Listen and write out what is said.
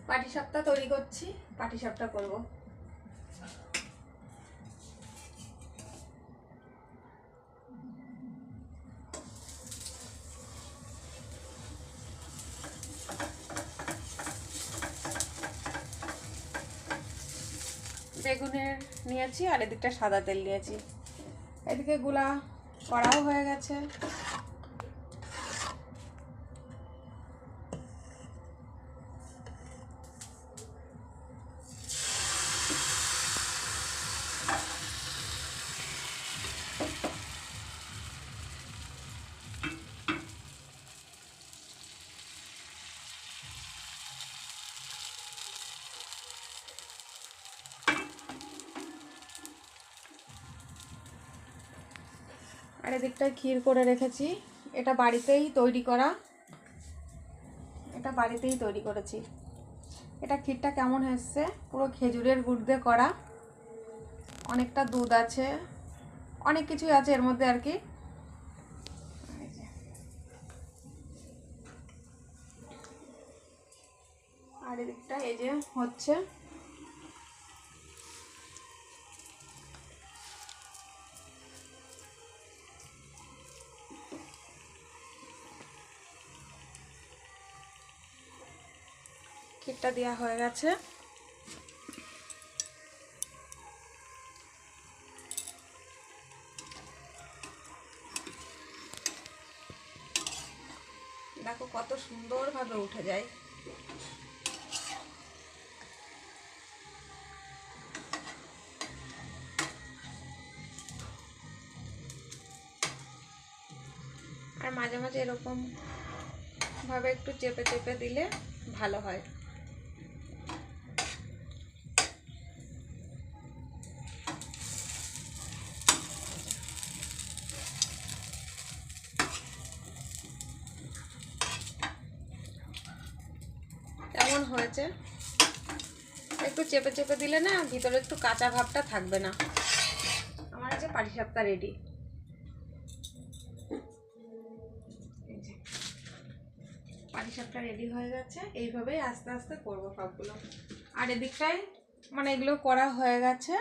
পাটিসাপটা তৈরি করছি, পাটিসাপটা করব। বেগুনের নিয়েছি আর এদিকটা সাদা তেল নিয়েছি। এদিকে গুলা কড়াও হয়ে গেছে। আর এদিকটায় ক্ষীর করে রেখেছি, এটা বাড়িতেই তৈরি করা, এটা বাড়িতেই তৈরি করেছি। এটা ক্ষীরটা কেমন হয়েছে, পুরো খেজুরের গুড় দিয়ে করা, অনেকটা দুধ আছে, অনেক কিছুই আছে এর মধ্যে আর কি। আর এদিকটা এই যে হচ্ছে, ক্ষীরটা দেওয়া হয়ে গেছে। দেখো কত সুন্দরভাবে উঠে যায়। আর মাঝে মাঝে এরকম ভাবে একটু চেপে চেপে দিলে ভালো হয়। কেমন হয়েছে, একটু চেপে চেপে দিলে না ভিতরে একটু কাঁচা ভাবটা থাকবে না। আমার যে পাটিসাপটা রেডি। পাটিসাপটা রেডি হয়ে গেছে, এইভাবেই আস্তে আস্তে করবো সবগুলো। আর এদিকটায় মানে এগুলো করা হয়ে গেছে।